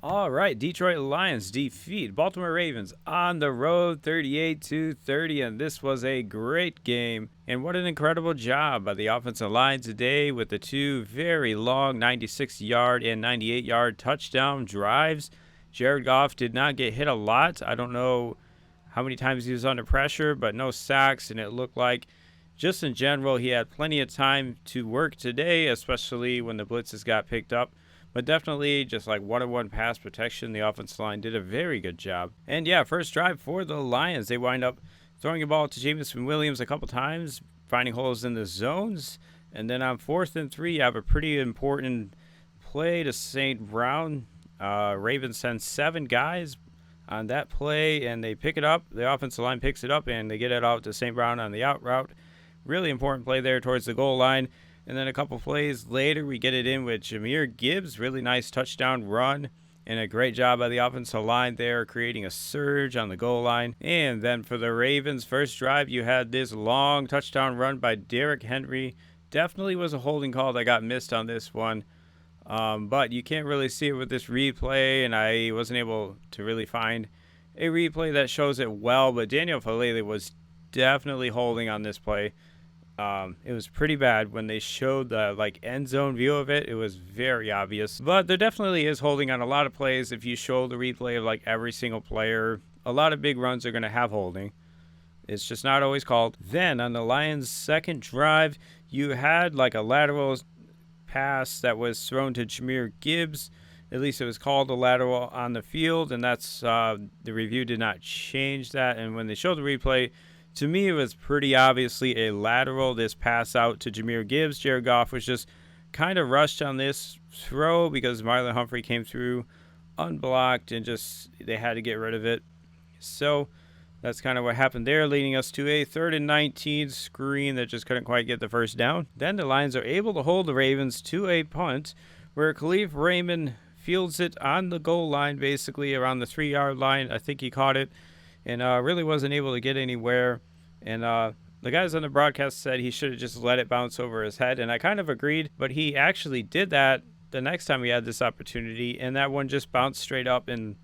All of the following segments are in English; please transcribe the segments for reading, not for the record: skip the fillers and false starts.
All right, Detroit Lions defeat Baltimore Ravens on the road 38-30, and this was a great game. And what an incredible job by the offensive line today with the two very long 96-yard and 98-yard touchdown drives. Jared Goff did not get hit a lot. I don't know how many times he was under pressure, but no sacks, and it looked like just in general he had plenty of time to work today, especially when the blitzes got picked up. But definitely just like one-on-one pass protection, the offensive line did a very good job. And yeah, first drive for the Lions, they wind up throwing a ball to Jameson Williams a couple times, finding holes in the zones. And then on 4th and 3, you have a pretty important play to St. Brown. Ravens send 7 guys on that play, and they pick it up. The offensive line picks it up, and they get it out to St. Brown on the out route. Really important play there towards the goal line. And then a couple plays later, we get it in with Jahmyr Gibbs. Really nice touchdown run and a great job by the offensive line there, creating a surge on the goal line. And then for the Ravens' first drive, you had this long touchdown run by Derrick Henry. Definitely was a holding call that got missed on this one. But you can't really see it with this replay, and I wasn't able to really find a replay that shows it well. But Daniel Falele was definitely holding on this play. It was pretty bad when they showed the end zone view of it. It was very obvious, but there definitely is holding on a lot of plays. If you show the replay of every single player, a lot of big runs are going to have holding. It's just not always called. Then on the Lions' second drive, you had a lateral pass that was thrown to Jahmyr Gibbs. At least it was called a lateral on the field, and that's the review did not change that. And when they showed the replay, to me, it was pretty obviously a lateral, this pass out to Jahmyr Gibbs. Jared Goff was just kind of rushed on this throw because Marlon Humphrey came through unblocked and they had to get rid of it. So that's kind of what happened there, leading us to a 3rd and 19 screen that just couldn't quite get the first down. Then the Lions are able to hold the Ravens to a punt where Khalif Raymond fields it on the goal line, basically around the 3-yard line. I think he caught it. And really wasn't able to get anywhere. And the guys on the broadcast said he should have just let it bounce over his head. And I kind of agreed, but he actually did that the next time he had this opportunity. And that one just bounced straight up and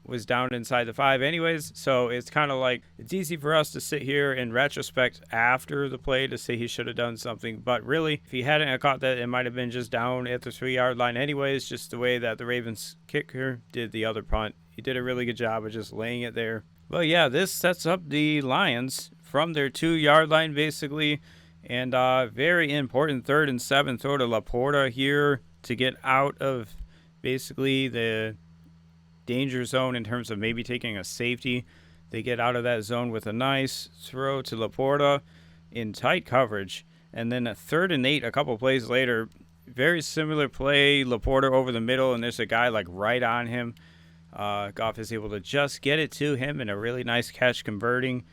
was down inside the 5 anyways. So it's kind of it's easy for us to sit here in retrospect after the play to say he should have done something. But really, if he hadn't caught that, it might have been just down at the 3-yard line anyways, just the way that the Ravens kicker did the other punt. He did a really good job of just laying it there. But yeah, this sets up the Lions from their 2-yard line basically, and very important 3rd and 7 throw to Laporta here to get out of basically the danger zone in terms of maybe taking a safety. They get out of that zone with a nice throw to Laporta in tight coverage, and then a 3rd and 8 a couple plays later, very similar play, Laporta over the middle, and there's a guy right on him. Goff is able to just get it to him in a really nice catch, converting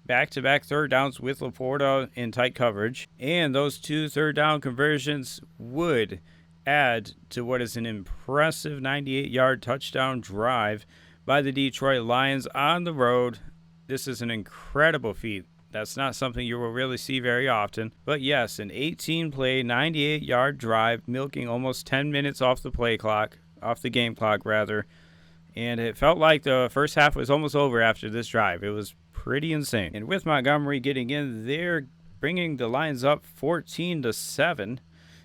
back-to-back 3rd downs with Laporta in tight coverage. And those 2 3rd down conversions would add to what is an impressive 98-yard touchdown drive by the Detroit Lions on the road. This is an incredible feat. That's not something you will really see very often. But yes, an 18-play, 98-yard drive, milking almost 10 minutes off the game clock rather. And it felt like the first half was almost over after this drive. It was pretty insane. And with Montgomery getting in there, bringing the Lions up 14-7,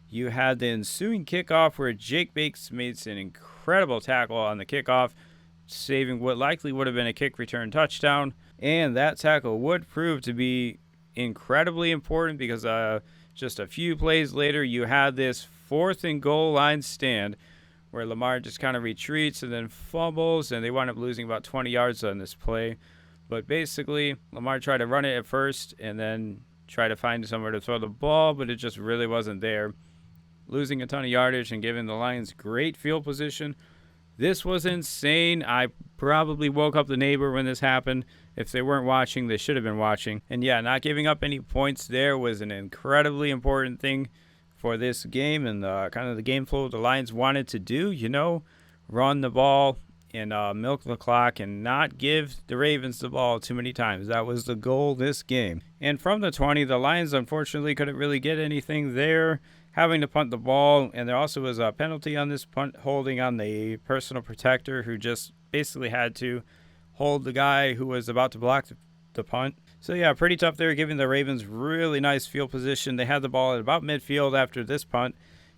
you had the ensuing kickoff where Jake Bates made an incredible tackle on the kickoff, saving what likely would have been a kick return touchdown. And that tackle would prove to be incredibly important because just a few plays later, you had this 4th and goal line stand where Lamar just kind of retreats and then fumbles, and they wound up losing about 20 yards on this play. But basically, Lamar tried to run it at first and then try to find somewhere to throw the ball, but it just really wasn't there. Losing a ton of yardage and giving the Lions great field position. This was insane. I probably woke up the neighbor when this happened. If they weren't watching, they should have been watching. And yeah, not giving up any points there was an incredibly important thing for this game and kind of the game flow the Lions wanted to do, run the ball and milk the clock and not give the Ravens the ball too many times. That was the goal this game. And from the 20, the Lions unfortunately couldn't really get anything there. having to punt the ball. And there also was a penalty on this punt holding on the personal protector, who just basically had to hold the guy who was about to block the punt. So yeah, pretty tough there, giving the Ravens really nice field position. They had the ball at about midfield after this punt,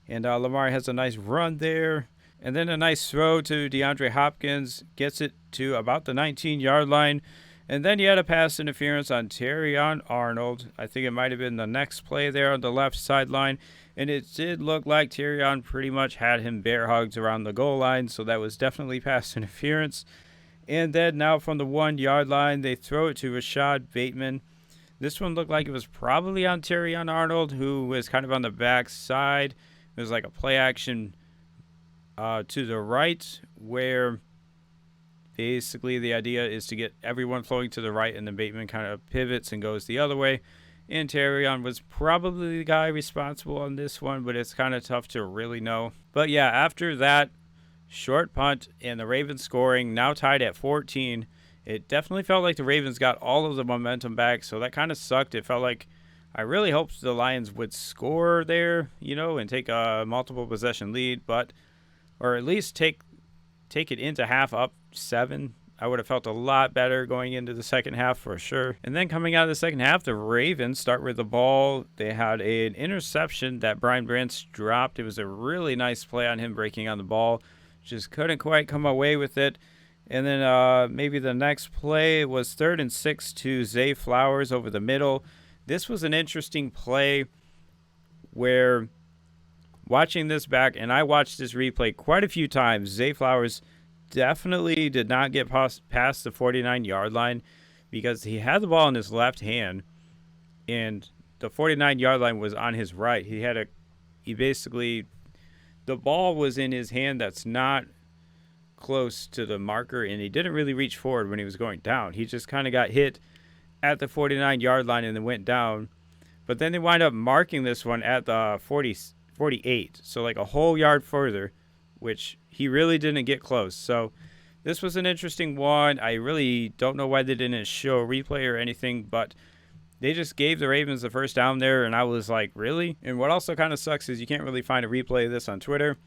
and Lamar has a nice run there. And then a nice throw to DeAndre Hopkins, gets it to about the 19-yard line. And then you had a pass interference on Terrion Arnold. I think it might have been the next play there on the left sideline. And it did look like Terrion pretty much had him bear hugged around the goal line, so that was definitely pass interference. And then now from the 1-yard line, they throw it to Rashad Bateman. This one looked like it was probably on Terrion Arnold, who was kind of on the back side. It was like a play action to the right, where basically the idea is to get everyone flowing to the right, and then Bateman kind of pivots and goes the other way. And Terrion was probably the guy responsible on this one, but it's kind of tough to really know. But yeah, after that short punt and the Ravens scoring, now tied at 14, it definitely felt like the Ravens got all of the momentum back, so that kind of sucked. It felt like I really hoped the Lions would score there, and take a multiple possession lead, or at least take it into half up 7. I would have felt a lot better going into the second half for sure. And then coming out of the second half, the Ravens start with the ball. They had an interception that Brian Branch dropped. It was a really nice play on him breaking on the ball. Just couldn't quite come away with it. And then maybe the next play was 3rd and 6 to Zay Flowers over the middle. This was an interesting play where, watching this back, and I watched this replay quite a few times, Zay Flowers definitely did not get past the 49-yard line, because he had the ball in his left hand and the 49-yard line was on his right. The ball was in his hand that's not close to the marker, and he didn't really reach forward when he was going down. He just kind of got hit at the 49-yard line and then went down. But then they wind up marking this one at the 48, so like a whole yard further, which he really didn't get close. So this was an interesting one. I really don't know why they didn't show a replay or anything, but they just gave the Ravens the first down there, and I was like, really? And what also kind of sucks is you can't really find a replay of this on Twitter.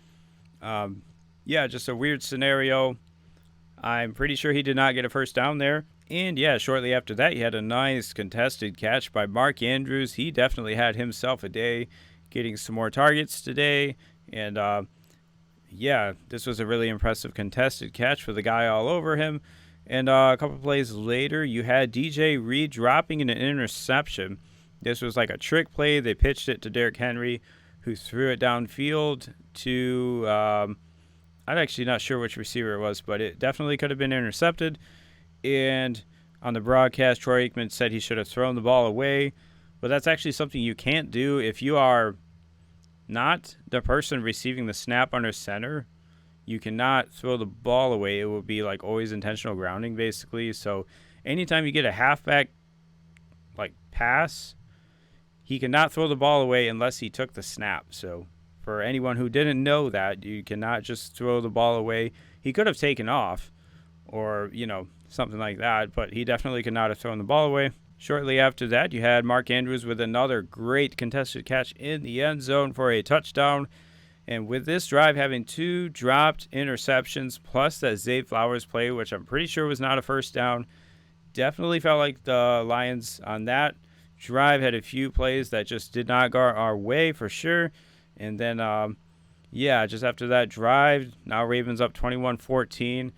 Yeah, just a weird scenario. I'm pretty sure he did not get a first down there. And yeah, shortly after that, he had a nice contested catch by Mark Andrews. He definitely had himself a day, getting some more targets today. And yeah, this was a really impressive contested catch with the guy all over him. And a couple plays later, you had DJ Reed dropping an interception. This was like a trick play. They pitched it to Derrick Henry, who threw it downfield to, I'm actually not sure which receiver it was, but it definitely could have been intercepted. And on the broadcast, Troy Aikman said he should have thrown the ball away. But that's actually something you can't do if you are not the person receiving the snap under center. You cannot throw the ball away. It will be like always intentional grounding, basically. So anytime you get a halfback like pass, he cannot throw the ball away unless he took the snap. So for anyone who didn't know that, you cannot just throw the ball away. He could have taken off or, something like that, but he definitely could not have thrown the ball away. Shortly after that, you had Mark Andrews with another great contested catch in the end zone for a touchdown. And with this drive having 2 dropped interceptions, plus that Zay Flowers play, which I'm pretty sure was not a first down, definitely felt like the Lions on that drive had a few plays that just did not go our way for sure. And then, just after that drive, now Ravens up 21-14.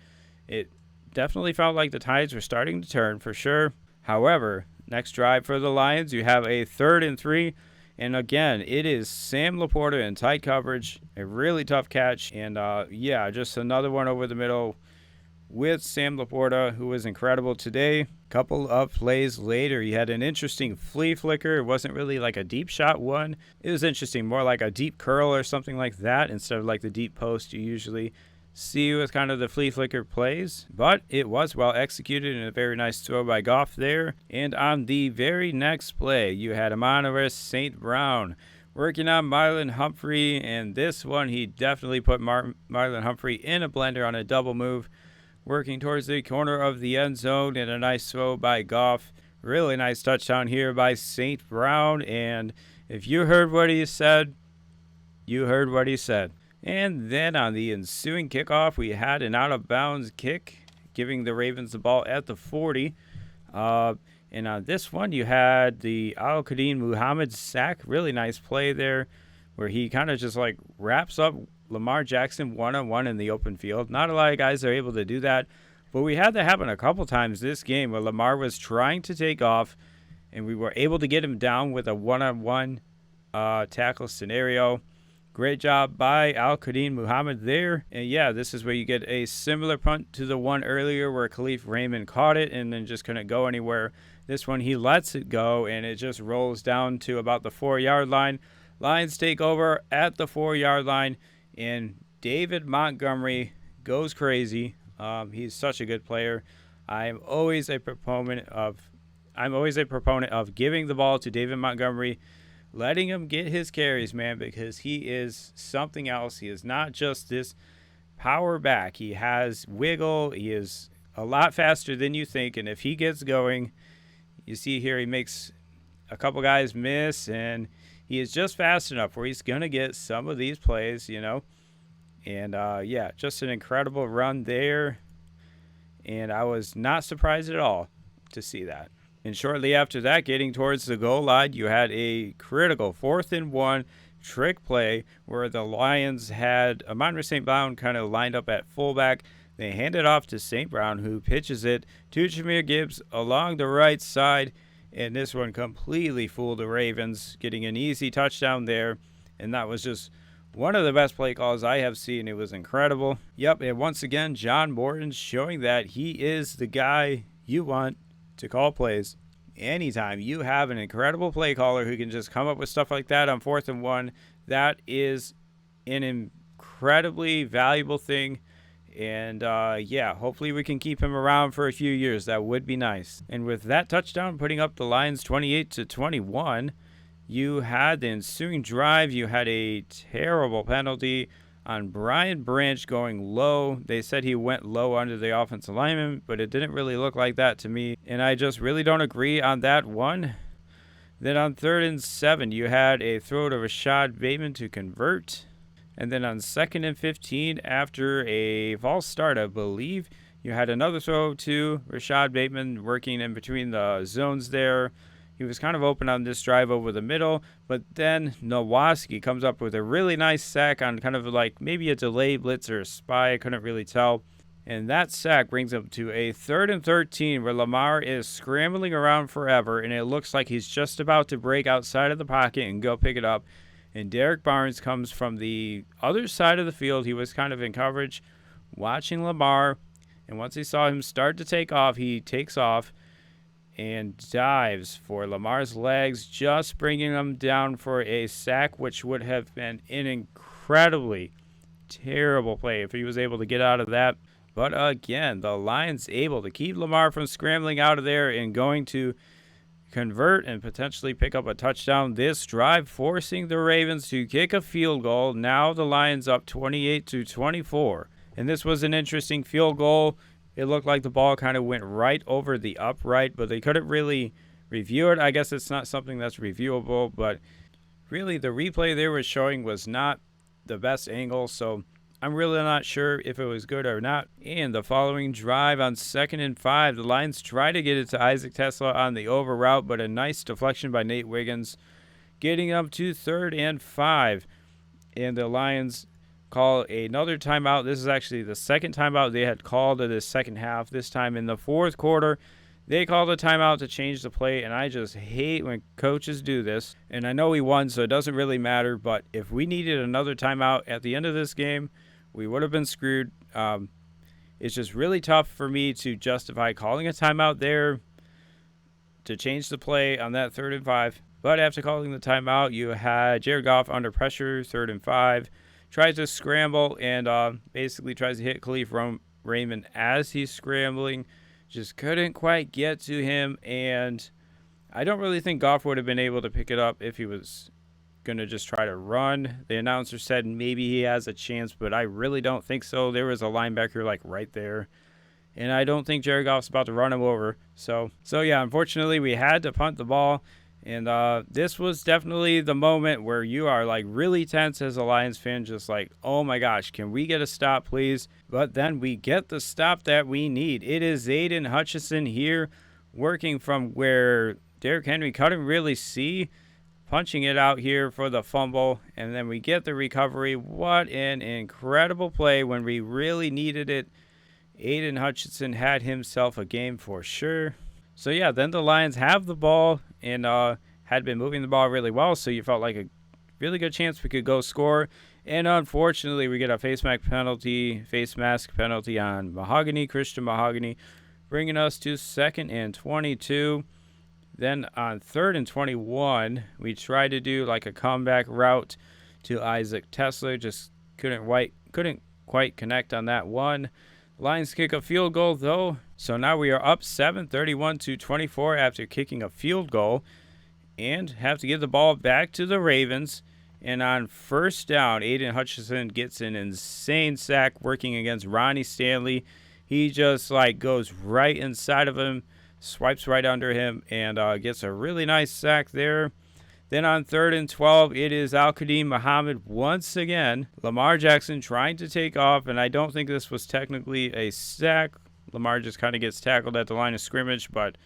It definitely felt like the tides were starting to turn for sure. However, next drive for the Lions, you have a 3rd and 3. And again, it is Sam Laporta in tight coverage, a really tough catch. And just another one over the middle with Sam Laporta, who was incredible today. Couple of plays later, you had an interesting flea flicker. It wasn't really like a deep shot one. It was interesting, more like a deep curl or something like that, instead of like the deep post you usually see with kind of the flea flicker plays. But it was well executed and a very nice throw by Goff there. And on the very next play, you had Amon-Ra St. Brown working on Marlon Humphrey, and this one he definitely put Marlon Humphrey in a blender on a double move, working towards the corner of the end zone, and a nice throw by Goff. Really nice touchdown here by St. Brown. And if you heard what he said, You heard what he said. And then on the ensuing kickoff, we had an out of bounds kick, giving the Ravens the ball at the 40. And on this one, you had the Al Qadim Muhammad sack. Really nice play there, where he kind of just like wraps up Lamar Jackson one-on-one in the open field. Not a lot of guys are able to do that, but we had that happen a couple times this game where Lamar was trying to take off, and we were able to get him down with a one-on-one tackle scenario. Great job by Al Qadim Muhammad there. And yeah, this is where you get a similar punt to the one earlier where Khalif Raymond caught it and then just couldn't go anywhere. This one, he lets it go, and it just rolls down to about the 4-yard line. Lions take over at the 4-yard line, and David Montgomery goes crazy. He's such a good player. I'm always a proponent of giving the ball to David Montgomery, letting him get his carries, man, because he is something else. He is not just this power back. He has wiggle. He is a lot faster than you think, and if he gets going, you see here he makes a couple guys miss, and he is just fast enough where he's going to get some of these plays, you know. And, yeah, just an incredible run there, and I was not surprised at all to see that. And shortly after that, getting towards the goal line, you had a critical 4th and 1 trick play where the Lions had Amon St. Brown kind of lined up at fullback. They hand it off to St. Brown, who pitches it to Jahmyr Gibbs along the right side. And this one completely fooled the Ravens, getting an easy touchdown there. And that was just one of the best play calls I have seen. It was incredible. Yep, and once again, John Morton showing that he is the guy you want to call plays. Anytime you have an incredible play caller who can just come up with stuff like that on 4th and 1, that is an incredibly valuable thing. And yeah, hopefully we can keep him around for a few years. That would be nice. And with that touchdown putting up the Lions 28-21, you had the ensuing drive. You had a terrible penalty on Brian Branch going low. They said he went low under the offensive lineman, but it didn't really look like that to me. And I just really don't agree on that one. Then on 3rd and 7, you had a throw to Rashad Bateman to convert. And then on 2nd and 15, after a false start, I believe, you had another throw to Rashad Bateman working in between the zones there. He was kind of open on this drive over the middle, but then Nowaski comes up with a really nice sack on kind of like maybe a delayed blitz or a spy. I couldn't really tell. And that sack brings him to a 3rd and 13 where Lamar is scrambling around forever, and it looks like he's just about to break outside of the pocket and go pick it up. And Derek Barnes comes from the other side of the field. He was kind of in coverage watching Lamar, and once he saw him start to take off, he takes off and dives for Lamar's legs, just bringing him down for a sack, which would have been an incredibly terrible play if he was able to get out of that. But again, the Lions able to keep Lamar from scrambling out of there and going to convert and potentially pick up a touchdown this drive, forcing the Ravens to kick a field goal. Now the Lions up 28-24. And this was an interesting field goal. It looked like the ball kind of went right over the upright, but they couldn't really review it. I guess it's not something that's reviewable, but really the replay they were showing was not the best angle, so I'm really not sure if it was good or not. And the following drive on 2nd and 5, the Lions try to get it to Isaac Tesla on the over route, but a nice deflection by Nate Wiggins, getting up to 3rd and 5. And the Lions call another timeout. This is actually the second timeout they had called in the second half. This time in the 4th quarter, they called a timeout to change the play, and I just hate when coaches do this. And I know we won, so it doesn't really matter, but if we needed another timeout at the end of this game, we would have been screwed. It's just really tough for me to justify calling a timeout there to change the play on that 3rd and 5. But after calling the timeout, you had Jared Goff under pressure, 3rd and 5. Tries to scramble and basically tries to hit Khalif Raymond as he's scrambling. Just couldn't quite get to him, and I don't really think Goff would have been able to pick it up if he was going to just try to run. The announcer said maybe he has a chance, but I really don't think so. There was a linebacker like right there, and I don't think Jared Goff's about to run him over. So yeah, unfortunately, we had to punt the ball. And this was definitely the moment where you are like really tense as a Lions fan, just like, oh my gosh, can we get a stop, please? But then we get the stop that we need. It is Aiden Hutchinson here, working from where Derrick Henry couldn't really see, punching it out here for the fumble, and then we get the recovery. What an incredible play when we really needed it. Aiden Hutchinson had himself a game for sure. So yeah, then the Lions have the ball and had been moving the ball really well, so you felt like a really good chance we could go score. And unfortunately, we get a face mask penalty on Christian Mahogany, bringing us to 2nd and 22. Then on 3rd and 21, we tried to do like a comeback route to Isaac Tesler, just couldn't quite connect on that one. Lions kick a field goal though, so now we are up 31-24 after kicking a field goal, and have to give the ball back to the Ravens. And on 1st down, Aiden Hutchinson gets an insane sack working against Ronnie Stanley. He just like goes right inside of him, swipes right under him, and gets a really nice sack there. Then on 3rd and 12, it is Al-Qadim Muhammad once again. Lamar Jackson trying to take off, and I don't think this was technically a sack. Lamar just kind of gets tackled at the line of scrimmage, but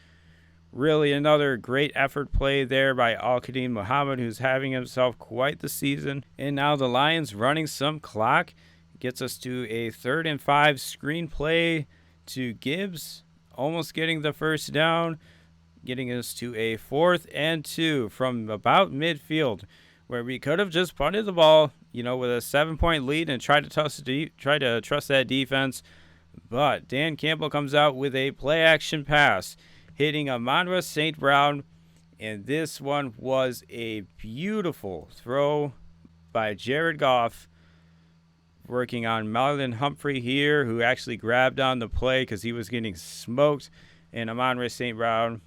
really another great effort play there by Al-Qadim Muhammad, who's having himself quite the season. And now the Lions running some clock. Gets us to a 3rd and 5 screen play to Gibbs, almost getting the 1st down. Getting us to a 4th and 2 from about midfield, where we could have just punted the ball, with a 7-point lead and try to trust that defense. But Dan Campbell comes out with a play-action pass, hitting Amon-Ra St. Brown, and this one was a beautiful throw by Jared Goff, working on Marlon Humphrey here, who actually grabbed on the play because he was getting smoked, and Amon-Ra St. Brown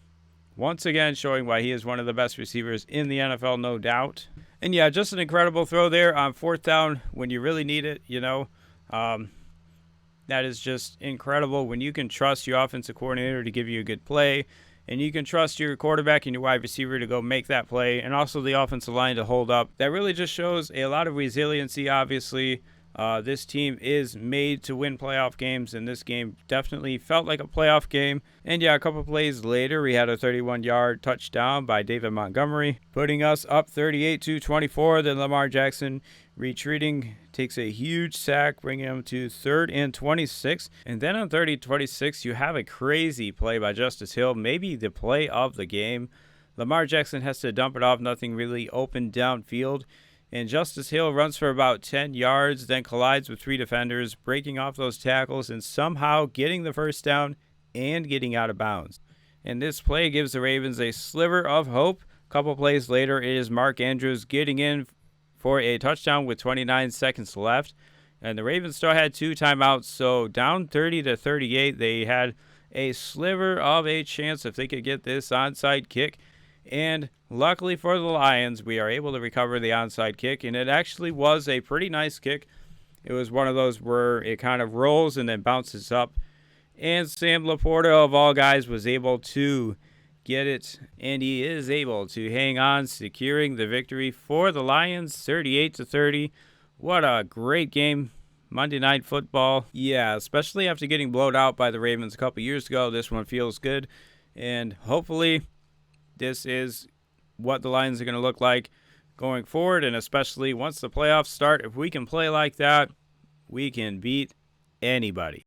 once again showing why he is one of the best receivers in the NFL, no doubt. And yeah, just an incredible throw there on 4th down when you really need it, that is just incredible when you can trust your offensive coordinator to give you a good play, and you can trust your quarterback and your wide receiver to go make that play, and also the offensive line to hold up. That really just shows a lot of resiliency, obviously. This team is made to win playoff games, and this game definitely felt like a playoff game. And yeah, a couple plays later, we had a 31-yard touchdown by David Montgomery, putting us up 38-24. Then Lamar Jackson, retreating, takes a huge sack, bringing him to 3rd and 26. And then on 3rd and 26, you have a crazy play by Justice Hill, maybe the play of the game. Lamar Jackson has to dump it off, nothing really open downfield. And Justice Hill runs for about 10 yards, then collides with 3 defenders, breaking off those tackles and somehow getting the 1st down and getting out of bounds. And this play gives the Ravens a sliver of hope. A couple plays later, it is Mark Andrews getting in for a touchdown with 29 seconds left. And the Ravens still had 2 timeouts, so down 30-38, they had a sliver of a chance if they could get this onside kick. And luckily for the Lions, we are able to recover the onside kick, and it actually was a pretty nice kick. It was one of those where it kind of rolls and then bounces up, and Sam Laporta, of all guys, was able to get it, and he is able to hang on, securing the victory for the Lions, 38-30. What a great game. Monday Night Football. Yeah, especially after getting blown out by the Ravens a couple years ago, this one feels good, and hopefully this is what the Lions are going to look like going forward, and especially once the playoffs start. If we can play like that, we can beat anybody.